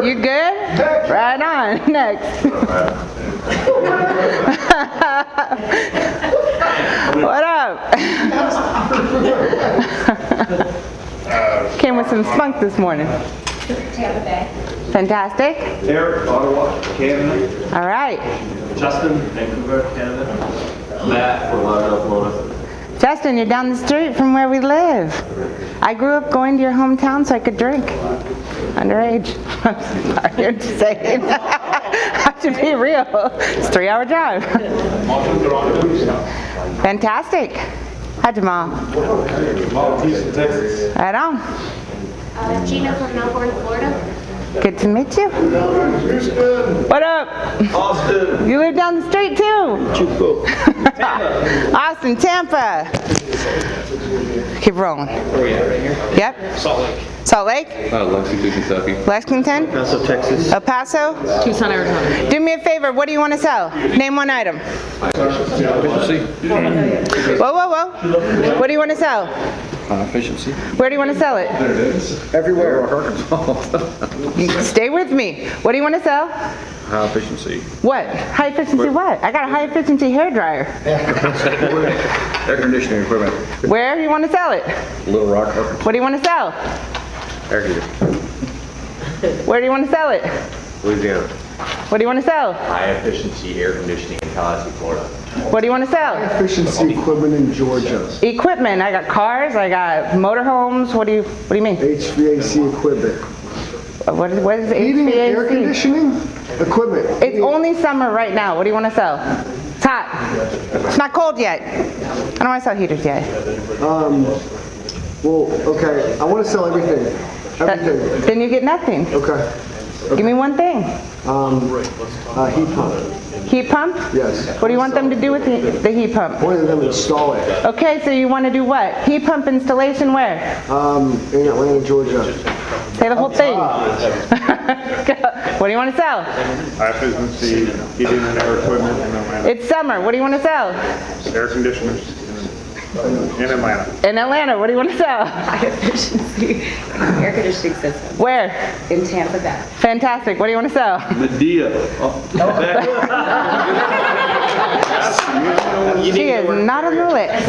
You good? Right on. Next. What up? Came with some spunk this morning. Tampa Bay. Fantastic. Eric, Ottawa, Canada. All right. Justin, Vancouver, Canada. Matt, Fort Lauderdale, Florida. Justin, you're down the street from where we live. I grew up going to your hometown so I could drink. Underage. I'm sorry, I'm just saying. I have to be real. It's a 3-hour drive. Fantastic. Hi, Jamal. Houston, Texas. Right on. Gina from Melbourne, Florida. Good to meet you. What up? Austin. You live down the street too. Chico. Austin, Tampa. Keep rolling. Where are we at, right here? Yep. Salt Lake. Salt Lake? Lexington, Kentucky. Lexington? Paso, Texas. El Paso? Tucson, Arizona. Do me a favor, what do you want to sell? Name one item. Efficiency. Whoa, whoa, whoa. What do you want to sell? Efficiency. Where do you want to sell it? Everywhere. Stay with me. What do you want to sell? High efficiency. What? High efficiency what? I got a high efficiency hair dryer. Air conditioning equipment. Where do you want to sell it? Little Rock, Arkansas. What do you want to sell? Air heater. Where do you want to sell it? Louisiana. What do you want to sell? High efficiency air conditioning in Tallahassee, Florida. What do you want to sell? Efficiency equipment in Georgia. Equipment. I got cars. I got motorhomes. What do you mean? HVAC equipment. What is Heating and air HVAC? conditioning equipment. It's only summer right now. What do you want to sell? It's hot. It's not cold yet. I don't want to sell heaters yet. Well, okay. I want to sell everything. Everything. Then you get nothing. Okay. Give me one thing. Heat pump. Heat pump? Yes. What do you want them to do with the heat pump? One of them install it. Okay, so you want to do what? Heat pump installation where? In Atlanta, Georgia. Say the whole thing. What do you want to sell? High efficiency heating and air equipment in Atlanta. It's summer. What do you want to sell? Air conditioners in Atlanta. In Atlanta. What do you want to sell? High efficiency air conditioning system Where? in Tampa Bay. Fantastic. What do you want to sell? Medea. She is not on the list.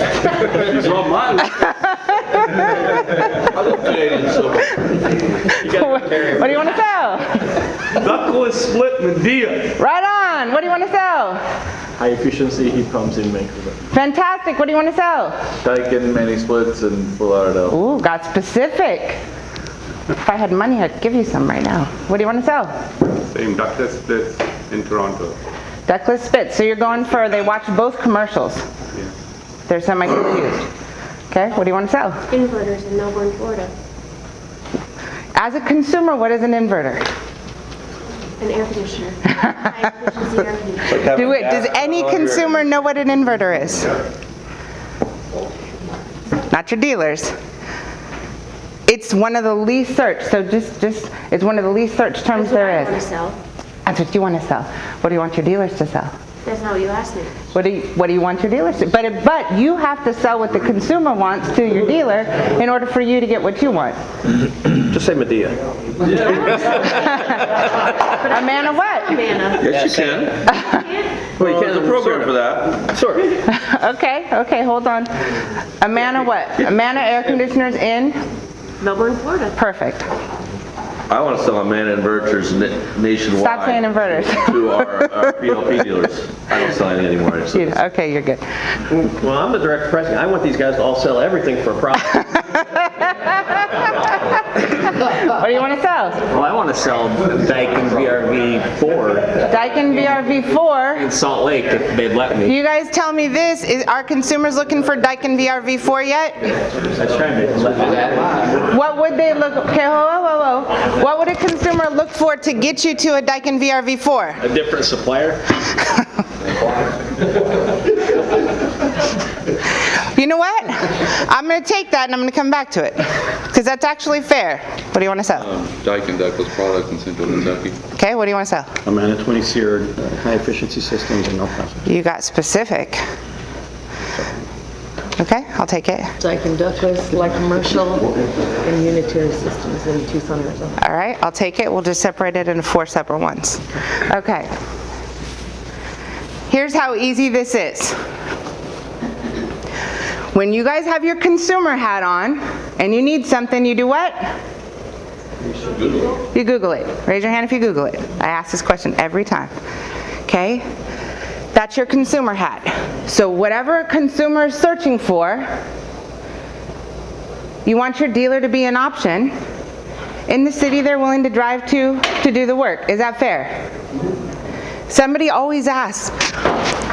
She's on my list. I love Canadian silver. What do you want to sell? Ductless split Medea. Right on. What do you want to sell? High efficiency heat pumps in Vancouver. Fantastic. What do you want to sell? Daikin mini splits in Fort Lauderdale. Ooh, got specific. If I had money, I'd give you some right now. What do you want to sell? Same ductless splits in Toronto. Ductless spits. So you're going for, they watch both commercials. Yeah. They're semi-confused. Okay, what do you want to sell? Inverters in Melbourne, Florida. As a consumer, what is an inverter? An air conditioner. High efficiency air conditioner. Does any consumer know what an inverter is? Not your dealers. It's one of the least searched, so it's one of the least searched terms That's what there I want to is. sell. That's what you want to sell. What do you want your dealers to sell? That's not what you asked me. What do you want your dealers to? But you have to sell what the consumer wants to your dealer in order for you to get what you want. Just say Medea. A man of what? Mana. Yes, you can. Well, you can have a program for that. Sure. Okay, hold on. A man of what? A man of air conditioners in? Melbourne, Florida. Perfect. I want to sell a man inverters nationwide. Stop saying inverters. To our PLP dealers. I don't sell any anymore. Okay, you're good. Well, I'm the direct president. I want these guys to all sell everything for a profit. What do you want to sell? Well, I want to sell Daikin VRV4 Daikin VRV4. in Salt Lake if they'd let me. You guys tell me this, are consumers looking for Daikin VRV4 yet? That's right. They let me that. What would they look, okay, whoa. What would a consumer look for to get you to a Daikin VRV4? A different supplier. You know what? I'm going to take that and I'm going to come back to it. Because that's actually fair. What do you want to sell? Daikin ductless product in Central Kentucky. Okay, what do you want to sell? A man of 20 SEER high efficiency systems in El Paso. You got specific. Okay, I'll take it. Daikin ductless, light commercial, and unitary systems in Tucson, Arizona. All right, I'll take it. We'll just separate it into 4 separate ones. Okay. Here's how easy this is. When you guys have your consumer hat on and you need something, you do what? You Google it. Raise your hand if you Google it. I ask this question every time. Okay? That's your consumer hat. So whatever a consumer is searching for, you want your dealer to be an option in the city they're willing to drive to do the work. Is that fair? Somebody always asks,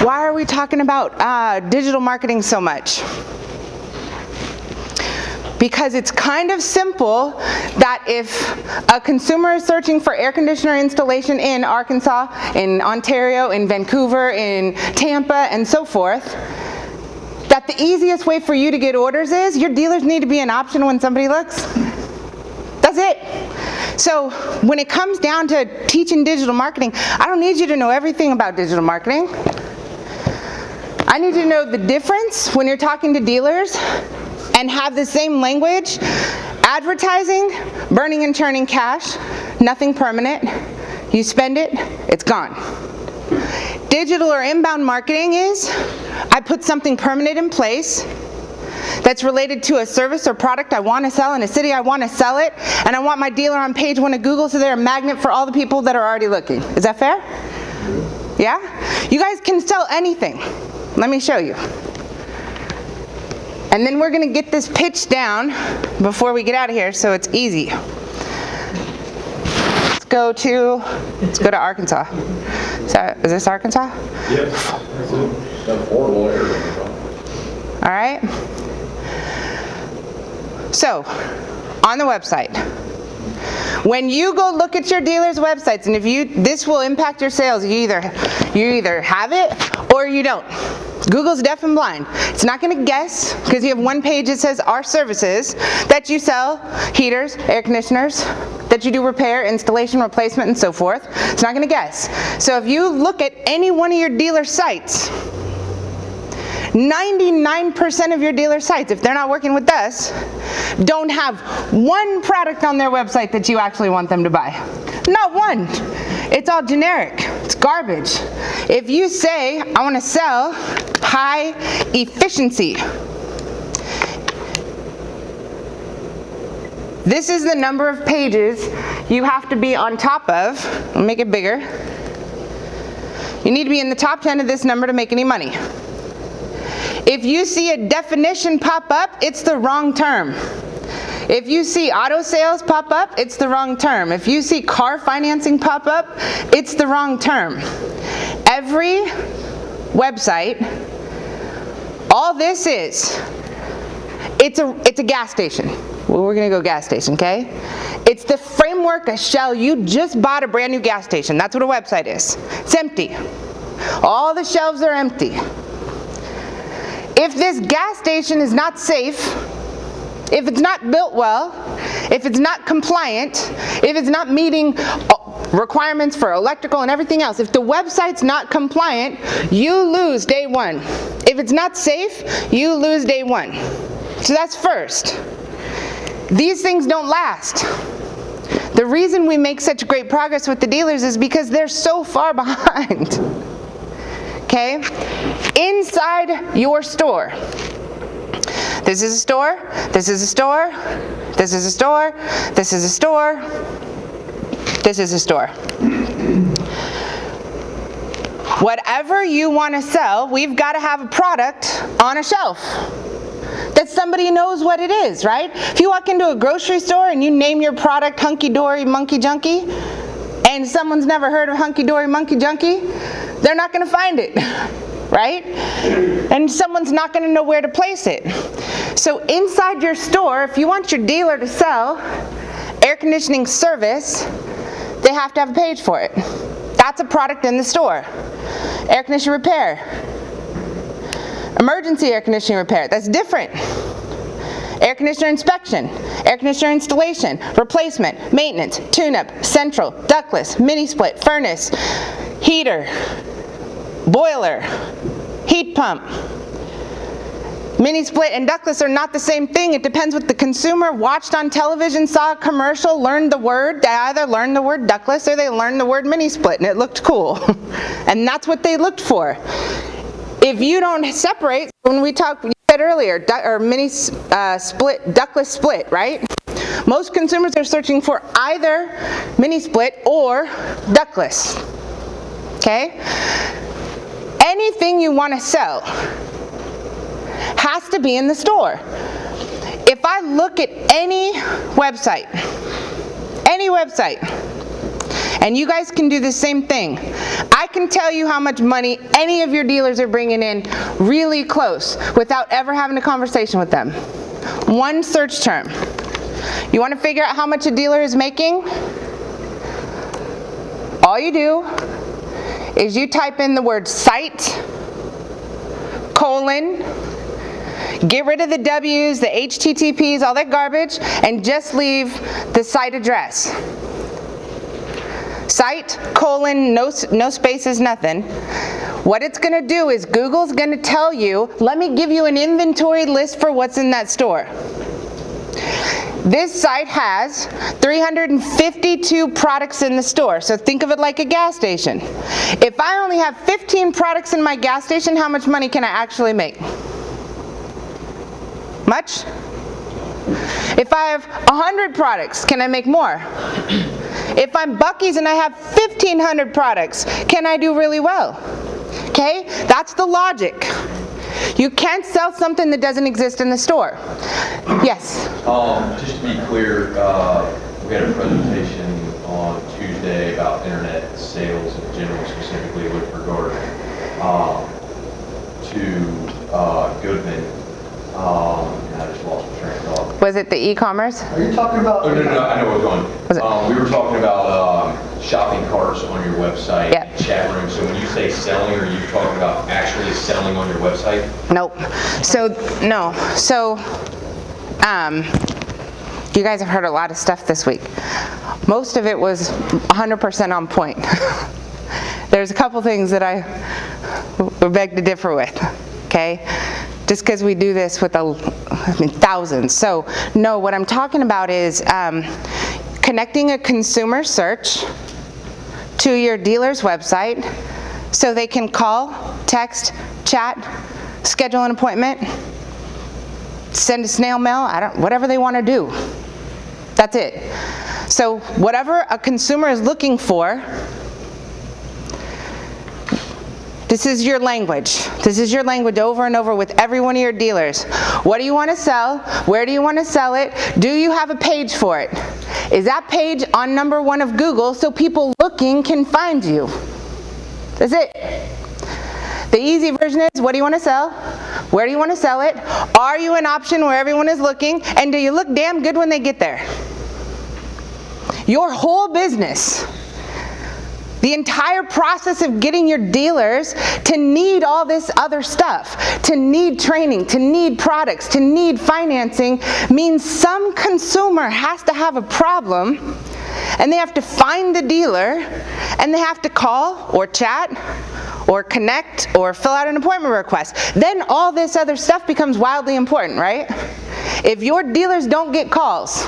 why are we talking about digital marketing so much? Because it's kind of simple that if a consumer is searching for air conditioner installation in Arkansas, in Ontario, in Vancouver, in Tampa, and so forth, that the easiest way for you to get orders is your dealers need to be an option when somebody looks. That's it. So when it comes down to teaching digital marketing, I don't need you to know everything about digital marketing. I need you to know the difference when you're talking to dealers and have the same language. Advertising, burning and churning cash, nothing permanent. You spend it, it's gone. Digital or inbound marketing is, I put something permanent in place that's related to a service or product I want to sell in a city I want to sell it, and I want my dealer on page 1 of Google so they're a magnet for all the people that are already looking. Is that fair? Yeah? You guys can sell anything. Let me show you. And then we're going to get this pitch down before we get out of here so it's easy. Let's go to Arkansas. Is this Arkansas? Yes. All right. So, on the website, when you go look at your dealer's websites, and this will impact your sales, you either have it or you don't. Google's deaf and blind. It's not going to guess because you have one page that says our services, that you sell heaters, air conditioners, that you do repair, installation, replacement, and so forth. It's not going to guess. So if you look at any one of your dealer sites, 99% of your dealer sites, if they're not working with us, don't have one product on their website that you actually want them to buy. Not one. It's all generic. It's garbage. If you say, I want to sell high efficiency, this is the number of pages you have to be on top of. I'll make it bigger. You need to be in the top 10 of this number to make any money. If you see a definition pop up, it's the wrong term. If you see auto sales pop up, it's the wrong term. If you see car financing pop up, it's the wrong term. Every website, all this is, it's a gas station. Well, we're gonna go gas station, okay? It's the framework, a shell. You just bought a brand new gas station. That's what a website is. It's empty. All the shelves are empty. If this gas station is not safe, if it's not built well, if it's not compliant, if it's not meeting requirements for electrical and everything else, if the website's not compliant, you lose day one. If it's not safe, you lose day one. So that's first. These things don't last. The reason we make such great progress with the dealers is because they're so far behind. Okay? Inside your store. This is a store, this is a store, this is a store, this is a store, this is a store. Whatever you want to sell, we've got to have a product on a shelf that somebody knows what it is, right? If you walk into a grocery store and you name your product Hunky Dory Monkey Junky, and someone's never heard of Hunky Dory Monkey Junky, they're not going to find it. Right? And someone's not going to know where to place it. So inside your store, if you want your dealer to sell air conditioning service, they have to have a page for it. That's a product in the store. Air conditioner repair. Emergency air conditioning repair. That's different. Air conditioner inspection, air conditioner installation, replacement, maintenance, tune-up, central, ductless, mini split, furnace, heater, boiler, heat pump, Mini split and ductless are not the same thing. It depends what the consumer watched on television, saw a commercial, learned the word. They either learned the word ductless or they learned the word mini split, and it looked cool. And that's what they looked for. If you don't separate, when we talked, you said earlier, or mini split, ductless split, right? Most consumers are searching for either mini split or ductless. Okay? Anything you want to sell has to be in the store. If I look at any website, and you guys can do the same thing, I can tell you how much money any of your dealers are bringing in really close without ever having a conversation with them. One search term. You want to figure out how much a dealer is making? All you do is you type in the word site, colon, get rid of the W's, the HTTPs, all that garbage, and just leave the site address. Site, colon, no spaces, nothing. What it's going to do is Google's going to tell you, let me give you an inventory list for what's in that store. This site has 352 products in the store, so think of it like a gas station. If I only have 15 products in my gas station, how much money can I actually make? Much? If I have 100 products, can I make more? If I'm Buc-ee's and I have 1,500 products, can I do really well? Okay, that's the logic. You can't sell something that doesn't exist in the store. Yes? Just to be clear, we had a presentation on Tuesday about internet sales in general, specifically with regard to Goodman. And I just lost my train of thought. Was it the e-commerce? Are you talking about? Oh, no, I know where we're going. Was it? We were talking about shopping carts on your website, Yep. chat room. So when you say selling, are you talking about actually selling on your website? Nope. So, no. So, you guys have heard a lot of stuff this week. Most of it was 100% on point. There's a couple things that I would beg to differ with, okay? Just because we do this with thousands. So, no, what I'm talking about is connecting a consumer search to your dealer's website so they can call, text, chat, schedule an appointment, send a snail mail, whatever they want to do. That's it. So whatever a consumer is looking for, this is your language. This is your language over and over with every one of your dealers. What do you want to sell? Where do you want to sell it? Do you have a page for it? Is that page on #1 of Google so people looking can find you? That's it. The easy version is, what do you want to sell? Where do you want to sell it? Are you an option where everyone is looking? And do you look damn good when they get there? Your whole business, the entire process of getting your dealers to need all this other stuff, to need training, to need products, to need financing, means some consumer has to have a problem, and they have to find the dealer, and they have to call or chat or connect or fill out an appointment request. Then all this other stuff becomes wildly important, right? If your dealers don't get calls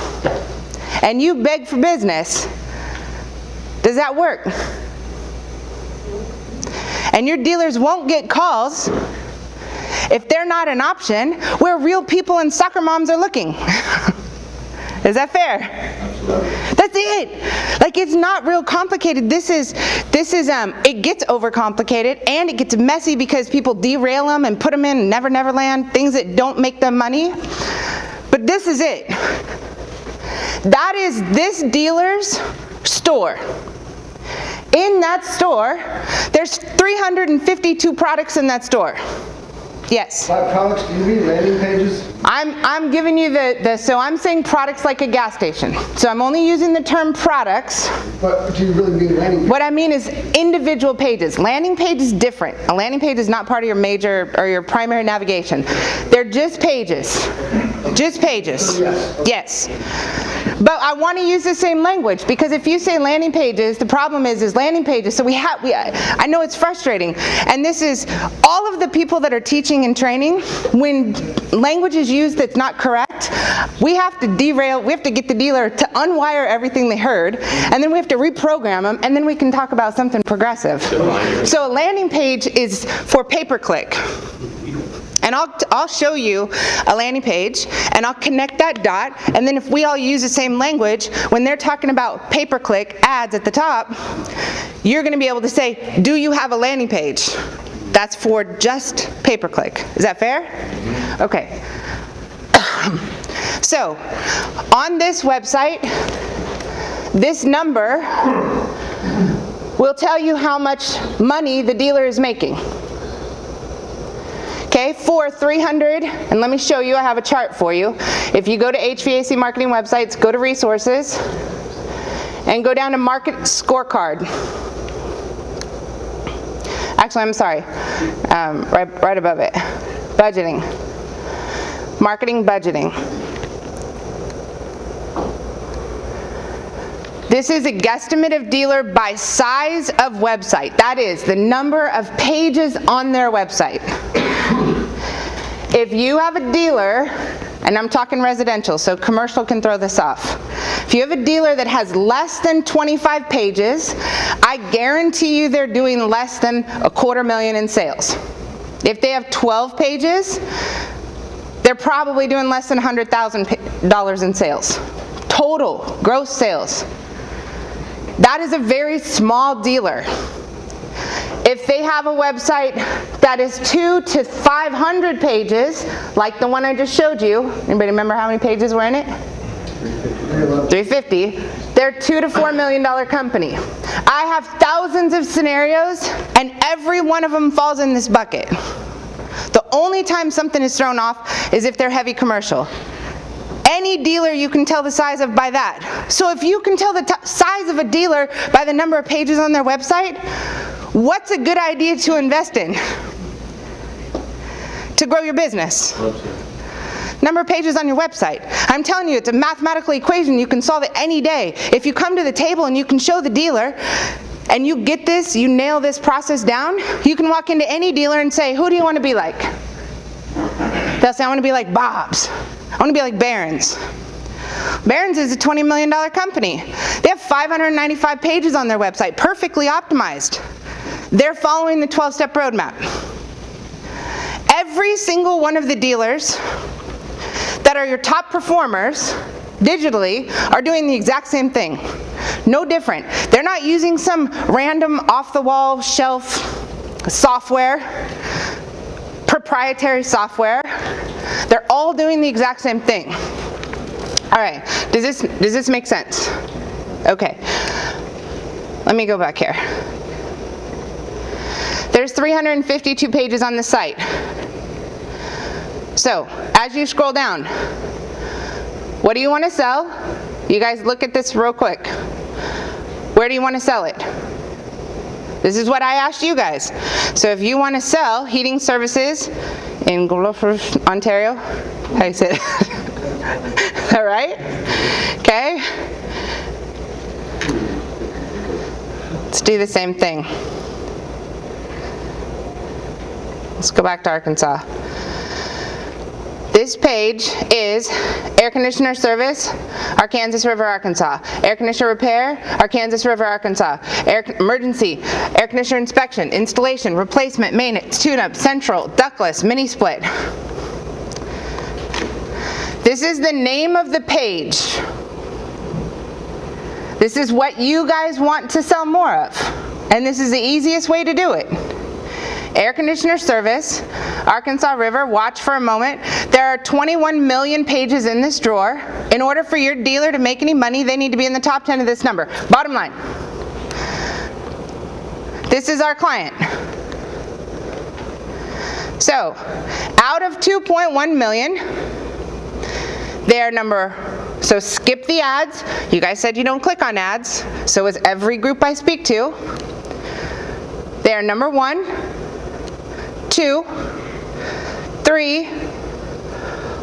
and you beg for business, does that work? And your dealers won't get calls if they're not an option where real people and soccer moms are looking. Is that fair? Absolutely. That's it. Like, it's not real complicated. This is it gets overcomplicated and it gets messy because people derail them and put them in Never Never Land, things that don't make them money. But this is it. That is this dealer's store. In that store, there's 352 products in that store. Yes. By products, do you mean landing pages? I'm giving you so I'm saying products like a gas station. So I'm only using the term products. But do you really mean landing pages? What I mean is individual pages. Landing page is different. A landing page is not part of your major or your primary navigation. They're just pages. Just pages. Yes. But I want to use the same language, because if you say landing pages, the problem is landing pages. So I know it's frustrating. And this is all of the people that are teaching and training, when language is used that's not correct, we have to get the dealer to unwire everything they heard, and then we have to reprogram them, and then we can talk about something progressive. So a landing page is for pay-per-click. And I'll show you a landing page, and I'll connect that dot, and then if we all use the same language, when they're talking about pay-per-click ads at the top, you're going to be able to say, do you have a landing page? That's for just pay-per-click. Is that fair? Okay. So, on this website, this number will tell you how much money the dealer is making. Okay, for 300, and let me show you, I have a chart for you. If you go to HVAC marketing websites, go to resources, and go down to market scorecard. Actually, I'm sorry, right above it, budgeting, marketing budgeting. This is a guesstimate of dealer by size of website. That is the number of pages on their website. If you have a dealer, and I'm talking residential, so commercial can throw this off. If you have a dealer that has less than 25 pages, I guarantee you they're doing less than $250,000 in sales. If they have 12 pages, they're probably doing less than $100,000 in sales. Total gross sales. That is a very small dealer. If they have a website that is 200 to 500 pages, like the one I just showed you, anybody remember how many pages were in it? 350. They're $2 to $4 million company. I have thousands of scenarios, and every one of them falls in this bucket. The only time something is thrown off is if they're heavy commercial. Any dealer you can tell the size of by that. So if you can tell the size of a dealer by the number of pages on their website, what's a good idea to invest in to grow your business? Number of pages on your website. I'm telling you, it's a mathematical equation. You can solve it any day. If you come to the table and you can show the dealer, and you get this, you nail this process down, you can walk into any dealer and say, who do you want to be like? They'll say, I want to be like Bob's. I want to be like Barron's. Barron's is a $20 million company. They have 595 pages on their website, perfectly optimized. They're following the 12-step roadmap. Every single one of the dealers that are your top performers digitally are doing the exact same thing. No different. They're not using some random off-the-wall shelf software, proprietary software. They're all doing the exact same thing. All right, does this make sense? Okay, let me go back here. There's 352 pages on the site. So, as you scroll down, what do you want to sell? You guys look at this real quick. Where do you want to sell it? This is what I asked you guys. So if you want to sell heating services in Guelph, Ontario, how do you say it? All right? Okay. Let's do the same thing. Let's go back to Arkansas. This page is air conditioner service, Arkansas River, Arkansas. Air conditioner repair, Arkansas River, Arkansas. Emergency, air conditioner inspection, installation, replacement, maintenance, tune-up, central, ductless, mini split. This is the name of the page. This is what you guys want to sell more of. And this is the easiest way to do it. Air conditioner service, Arkansas River, watch for a moment. There are 21 million pages in this drawer. In order for your dealer to make any money, they need to be in the top 10 of this number. Bottom line. This is our client. So, out of 2.1 million, their number, so skip the ads. You guys said you don't click on ads. So is every group I speak to. They are number 1, 2, 3,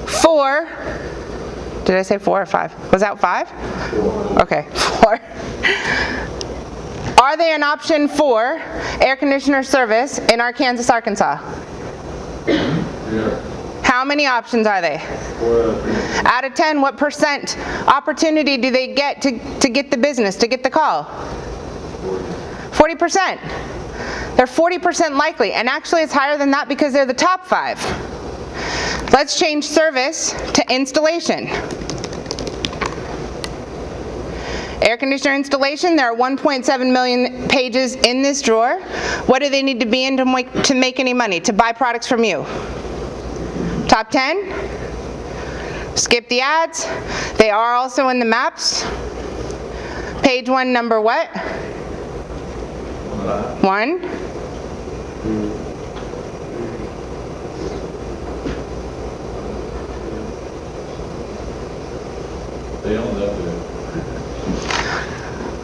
4, Did I say 4 or 5? Was that 5? Okay, 4. Are they an option for air conditioner service in Arkansas, Arkansas? How many options are they? 4. Out of 10, what percent opportunity do they get to get the business, to get the call? 40%. They're 40% likely, and actually it's higher than that because they're the top 5. Let's change service to installation. Air conditioner installation, there are 1.7 million pages in this drawer. What do they need to be in to make any money, to buy products from you? Top 10? Skip the ads. They are also in the maps. Page 1, number what? 1. They don't know that.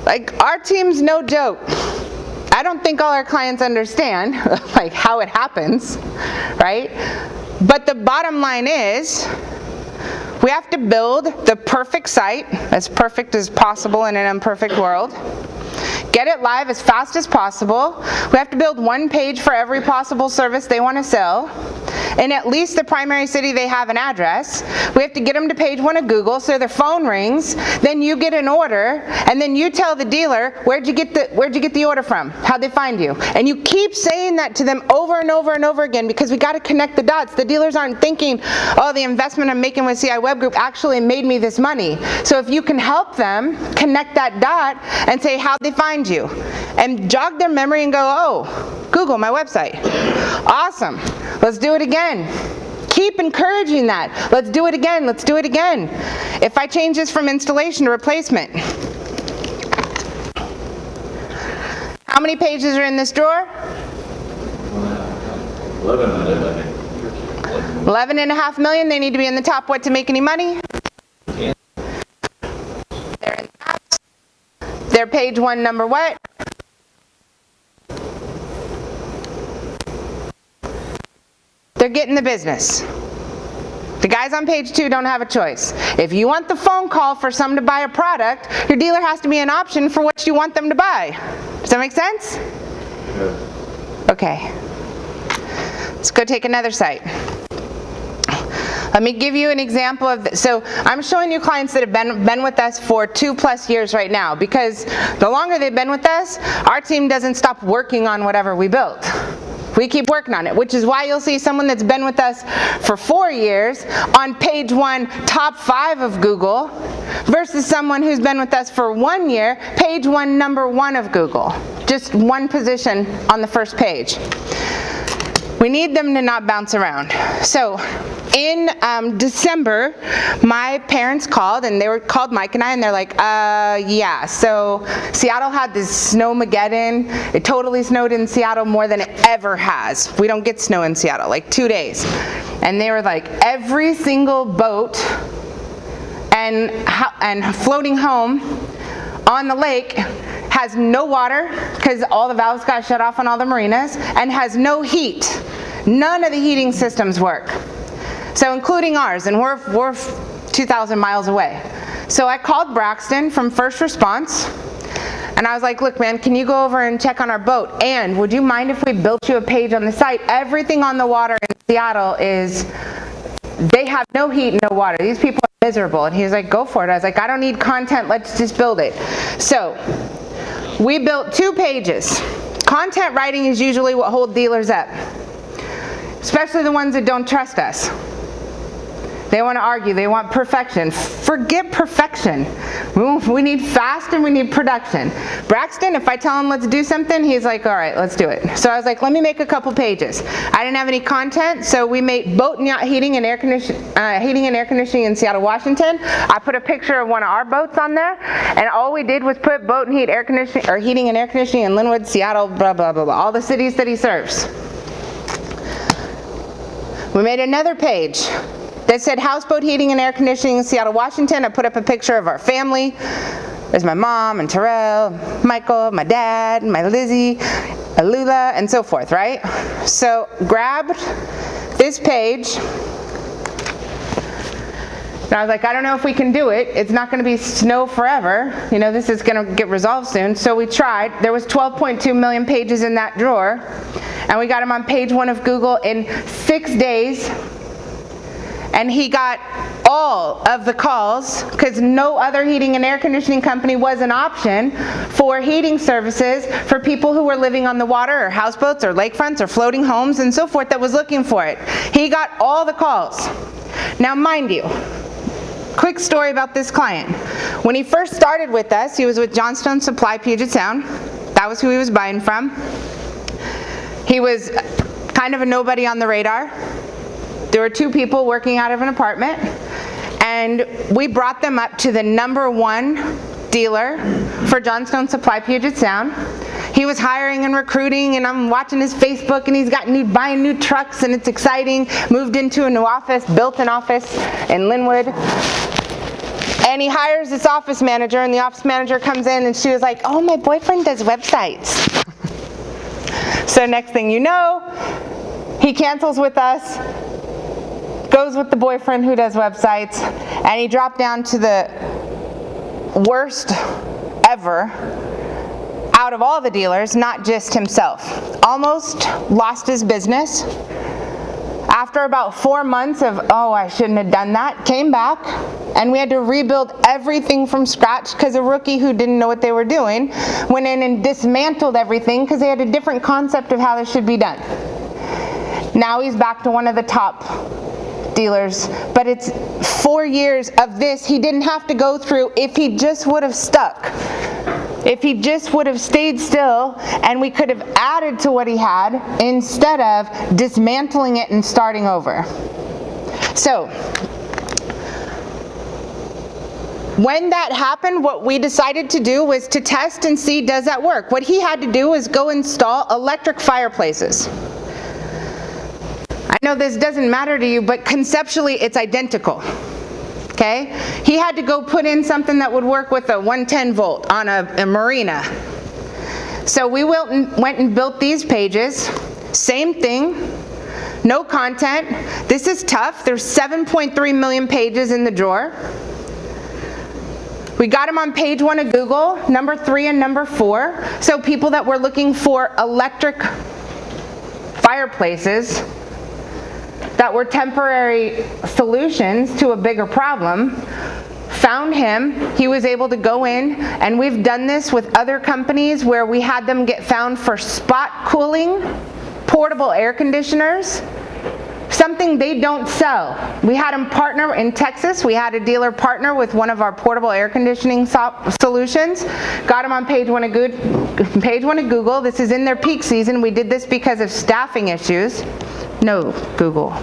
Like, our team's no joke. I don't think all our clients understand like how it happens, right? But the bottom line is, we have to build the perfect site, as perfect as possible in an imperfect world. Get it live as fast as possible. We have to build one page for every possible service they want to sell. In at least the primary city they have an address. We have to get them to page 1 of Google so their phone rings, then you get an order, and then you tell the dealer, where'd you get the order from? How'd they find you? And you keep saying that to them over and over and over again because we got to connect the dots. The dealers aren't thinking, oh, the investment I'm making with CI Web Group actually made me this money. So if you can help them connect that dot and say, how'd they find you? And jog their memory and go, oh, Google, my website. Awesome. Let's do it again. Keep encouraging that. Let's do it again. Let's do it again. If I change this from installation to replacement, how many pages are in this drawer? 11.5 million. They need to be in the top what to make any money? They're in the maps. They're page 1, number what? They're getting the business. The guys on page 2 don't have a choice. If you want the phone call for someone to buy a product, your dealer has to be an option for what you want them to buy. Does that make sense? Okay. Let's go take another site. Let me give you an example of this. So I'm showing you clients that have been with us for 2+ years right now, because the longer they've been with us, our team doesn't stop working on whatever we built. We keep working on it, which is why you'll see someone that's been with us for 4 years on page 1, top 5 of Google, versus someone who's been with us for 1 year, page 1, number 1 of Google. Just one position on the first page. We need them to not bounce around. So in December, my parents called, and they called Mike and I, and they're like, yeah, so Seattle had this snowmageddon. It totally snowed in Seattle more than it ever has. We don't get snow in Seattle, like 2 days. And they were like, every single boat and floating home on the lake has no water because all the valves got shut off on all the marinas, and has no heat. None of the heating systems work. So including ours, and we're 2,000 miles away. So I called Braxton from First Response, and I was like, look man, can you go over and check on our boat? And would you mind if we built you a page on the site? Everything on the water in Seattle they have no heat and no water. These people are miserable. And he was like, go for it. I was like, I don't need content, let's just build it. So we built 2 pages. Content writing is usually what holds dealers up, especially the ones that don't trust us. They want to argue, they want perfection. Forget perfection. We need fast and we need production. Braxton, if I tell him let's do something, he's like, all right, let's do it. So I was like, let me make a couple pages. I didn't have any content, so we made boat and yacht heating and air conditioning in Seattle, Washington. I put a picture of one of our boats on there, and all we did was put boat and heating and air conditioning in Linwood, Seattle, blah, blah, blah, blah, all the cities that he serves. We made another page that said houseboat heating and air conditioning in Seattle, Washington. I put up a picture of our family. There's my mom and Terrell, Michael, my dad, my Lizzie, Alula, and so forth, right? So grabbed this page And I was like, I don't know if we can do it. It's not going to be snow forever. You know, this is going to get resolved soon. So we tried. There was 12.2 million pages in that drawer. And we got him on page 1 of Google in 6 days. And he got all of the calls, because no other heating and air conditioning company was an option for heating services for people who were living on the water or houseboats or lakefronts or floating homes and so forth that was looking for it. He got all the calls. Now mind you, quick story about this client. When he first started with us, he was with Johnstone Supply, Puget Sound. That was who he was buying from. He was kind of a nobody on the radar. There were 2 people working out of an apartment, and we brought them up to the #1 dealer for Johnstone Supply, Puget Sound. He was hiring and recruiting, and I'm watching his Facebook, and he's got buying new trucks, and it's exciting. Moved into a new office, built an office in Linwood. And he hires this office manager, and the office manager comes in, and she was like, oh, my boyfriend does websites. So next thing you know, he cancels with us, goes with the boyfriend who does websites, and he dropped down to the worst ever out of all the dealers, not just himself. Almost lost his business. After about 4 months of, oh, I shouldn't have done that, came back, and we had to rebuild everything from scratch because a rookie who didn't know what they were doing went in and dismantled everything because they had a different concept of how this should be done. Now he's back to one of the top dealers, but it's 4 years of this he didn't have to go through if he just would have stuck. If he just would have stayed still, and we could have added to what he had instead of dismantling it and starting over. So, when that happened, what we decided to do was to test and see, does that work? What he had to do was go install electric fireplaces. I know this doesn't matter to you, but conceptually it's identical. Okay? He had to go put in something that would work with a 110 volt on a marina. So we went and built these pages. Same thing. No content. This is tough. There's 7.3 million pages in the drawer. We got them on page 1 of Google, #3 and #4. So people that were looking for electric fireplaces that were temporary solutions to a bigger problem, found him. He was able to go in, and we've done this with other companies where we had them get found for spot cooling, portable air conditioners, something they don't sell. We had them partner in Texas. We had a dealer partner with one of our portable air conditioning solutions. Got them on page 1 of Google. This is in their peak season. We did this because of staffing issues. No, Google.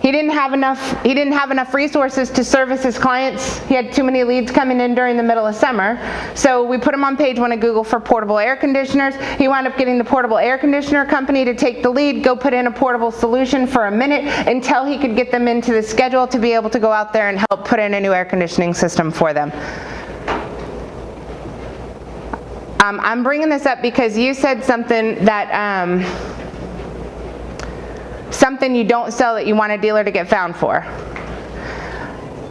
He didn't have enough resources to service his clients. He had too many leads coming in during the middle of summer. So we put him on page 1 of Google for portable air conditioners. He wound up getting the portable air conditioner company to take the lead, go put in a portable solution for a minute until he could get them into the schedule to be able to go out there and help put in a new air conditioning system for them. I'm bringing this up because you said something that something you don't sell that you want a dealer to get found for.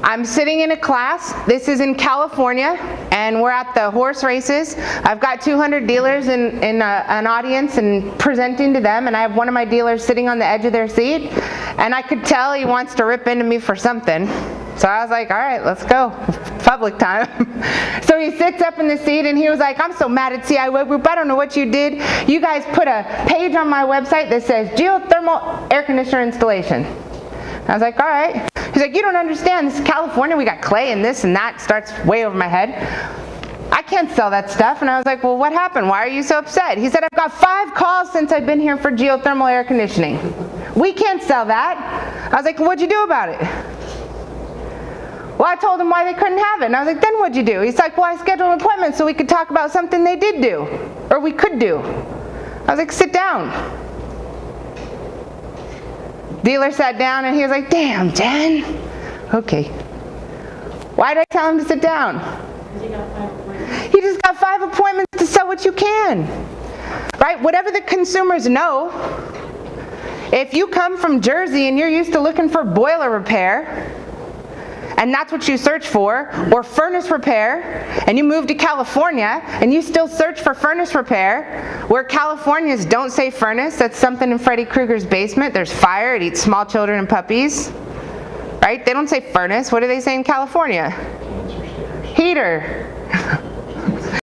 I'm sitting in a class. This is in California, and we're at the horse races. I've got 200 dealers in an audience and presenting to them, and I have one of my dealers sitting on the edge of their seat, and I could tell he wants to rip into me for something. So I was like, all right, let's go. Public time. So he sits up in the seat and he was like, I'm so mad at CI Web Group. I don't know what you did. You guys put a page on my website that says geothermal air conditioner installation. I was like, all right. He's like, you don't understand. This is California. We got clay and this and that. Starts way over my head. I can't sell that stuff. And I was like, well, what happened? Why are you so upset? He said, I've got 5 calls since I've been here for geothermal air conditioning. We can't sell that. I was like, what'd you do about it? Well, I told him why they couldn't have it. And I was like, then what'd you do? He's like, well, I scheduled an appointment so we could talk about something they did do, or we could do. I was like, sit down. Dealer sat down and he was like, damn, Jen. Okay. Why did I tell him to sit down? He got 5 appointments. He just got 5 appointments to sell what you can. Right? Whatever the consumers know. If you come from Jersey and you're used to looking for boiler repair, and that's what you search for, or furnace repair, and you move to California and you still search for furnace repair, where Californians don't say furnace, that's something in Freddy Krueger's basement, there's fire, it eats small children and puppies, right? They don't say furnace, what do they say in California? Heater.